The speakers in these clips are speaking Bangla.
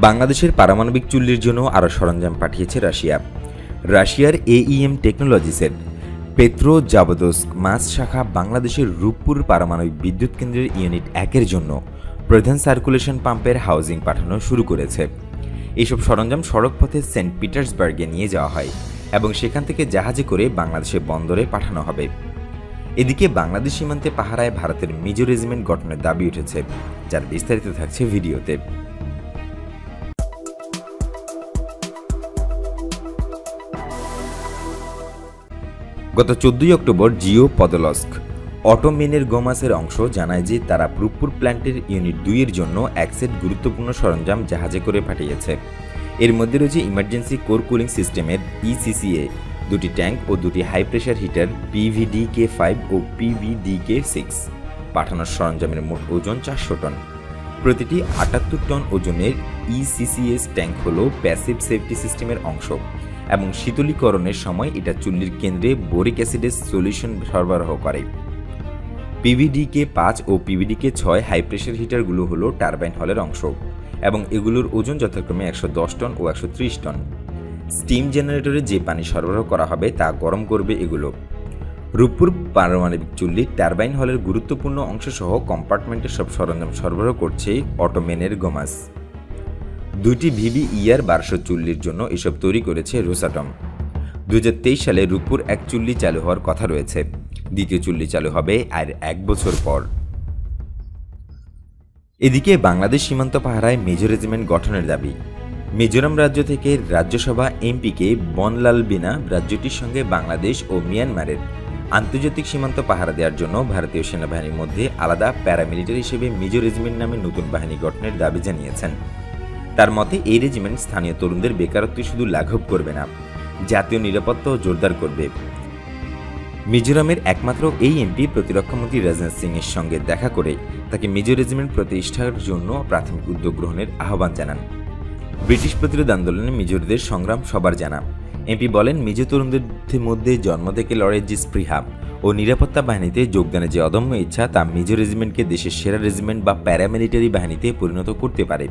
বাংলাদেশের পারমাণবিক চুল্লির জন্য আরও সরঞ্জাম পাঠিয়েছে রাশিয়া। রাশিয়ার AEM টেকনোলজিসের পেত্রোজাবোদস্ক মাস শাখা বাংলাদেশের রূপপুর পারমাণবিক বিদ্যুৎ কেন্দ্রের ইউনিট 1-এর জন্য প্রধান সার্কুলেশন পাম্পের হাউজিং পাঠানো শুরু করেছে। এইসব সরঞ্জাম সড়কপথে সেন্ট পিটার্সবার্গে নিয়ে যাওয়া হয় এবং সেখান থেকে জাহাজে করে বাংলাদেশের বন্দরে পাঠানো হবে। এদিকে বাংলাদেশ সীমান্তে পাহারায় ভারতের মিজো রেজিমেন্ট গঠনের দাবি উঠেছে, যার বিস্তারিত থাকছে ভিডিওতে। গত 14 অক্টোবর জিও পদলস্ক অটোমেনের গোমাসের অংশ জানায় যে তারা রূপপুর প্ল্যান্টের ইউনিট 2-এর জন্য এক সেট গুরুত্বপূর্ণ সরঞ্জাম জাহাজে করে পাঠিয়েছে। এর মধ্যে রয়েছে ইমার্জেন্সি কোর কুলিং সিস্টেমের ECCA, 2টি ট্যাঙ্ক ও 2টি হাই প্রেশার হিটার PVDK5 ও PVDK6। পাঠানোর সরঞ্জামের মোট ওজন 400 টন। প্রতিটি 78 টন ওজনের ECCS ট্যাঙ্ক হল প্যাসিভ সেফটি সিস্টেমের অংশ এবং শীতলীকরণের সময় এটা চুল্লির কেন্দ্রে বোরিক অ্যাসিডের সলিউশন সরবরাহ করে। PVDK5 ও PVDK6 হাই প্রেশার হিটারগুলো হলো টারবাইন হলের অংশ এবং এগুলোর ওজন যথাক্রমে 110 টন ও 130 টন। স্টিম জেনারেটরে যে পানি সরবরাহ করা হবে তা গরম করবে এগুলো। রূপপুর পারমাণবিক চুল্লি টারবাইন হলের গুরুত্বপূর্ণ অংশসহ কম্পার্টমেন্টের সব সরঞ্জাম সরবরাহ করছে অটোমেনের গোমাস। 2টি VVER-1200 চুল্লির জন্য এসব তৈরি করেছে রোসাটম। 2023 সালে রূপপুর 1 চুল্লি চালু হওয়ার কথা রয়েছে। দ্বিতীয় চুল্লি চালু হবে আর 1 বছর পর। এদিকে বাংলাদেশ সীমান্ত পাহারায় মিজো রেজিমেন্ট গঠনের দাবি। মিজোরাম রাজ্য থেকে রাজ্যসভা এমপিকে বনলাল বিনা রাজ্যটির সঙ্গে বাংলাদেশ ও মিয়ানমারের আন্তর্জাতিক সীমান্ত পাহারা দেওয়ার জন্য ভারতীয় সেনাবাহিনীর মধ্যে আলাদা প্যারামিলিটারি হিসেবে মিজো রেজিমেন্ট নামে নতুন বাহিনী গঠনের দাবি জানিয়েছেন। তার মতে এই রেজিমেন্ট স্থানীয় তরুণদের বেকারত্ব শুধু লাঘব করবে না, জাতীয় নিরাপত্তাও জোরদার করবে। মিজোরামের একমাত্র এই এমপি প্রতিরক্ষামন্ত্রী রাজনাথ সিং এর সঙ্গে দেখা করে তাকে মিজো রেজিমেন্ট প্রতিষ্ঠার জন্য প্রাথমিক উদ্যোগ গ্রহণের আহ্বান জানান। ব্রিটিশ প্রতিরোধ আন্দোলনে মিজোরদের সংগ্রাম সবার জানা। এমপি বলেন, মিজো তরুণদের মধ্যে জন্ম থেকে লড়াইয়ের যে স্পৃহা ও নিরাপত্তা বাহিনীতে যোগদানের যে অদম্য ইচ্ছা তা মিজো রেজিমেন্টকে দেশের সেরা রেজিমেন্ট বা প্যারামিলিটারি বাহিনীতে পরিণত করতে পারে।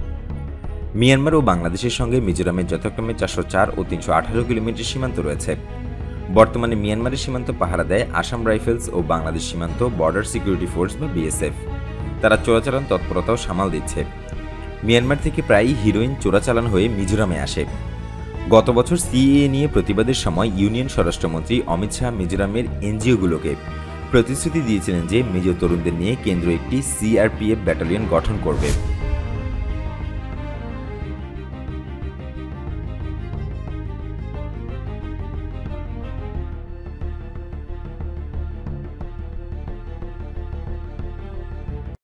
মিয়ানমার ও বাংলাদেশের সঙ্গে মিজোরামের যথাক্রমে 404 ও 318 কিলোমিটার সীমান্ত রয়েছে। বর্তমানে মিয়ানমারের সীমান্ত পাহারা দেয় আসাম রাইফেলস ও বাংলাদেশ সীমান্ত বর্ডার সিকিউরিটি ফোর্স বা BSF। তারা চোরাচালান তৎপরতাও সামাল দিচ্ছে। মিয়ানমার থেকে প্রায়ই হিরোইন চোরাচালান হয়ে মিজোরামে আসে। গত বছর CAA নিয়ে প্রতিবাদের সময় ইউনিয়ন স্বরাষ্ট্রমন্ত্রী অমিত শাহ মিজোরামের NGO-গুলোকে প্রতিশ্রুতি দিয়েছিলেন যে মিজো তরুণদের নিয়ে কেন্দ্র একটি CRPF ব্যাটালিয়ন গঠন করবে।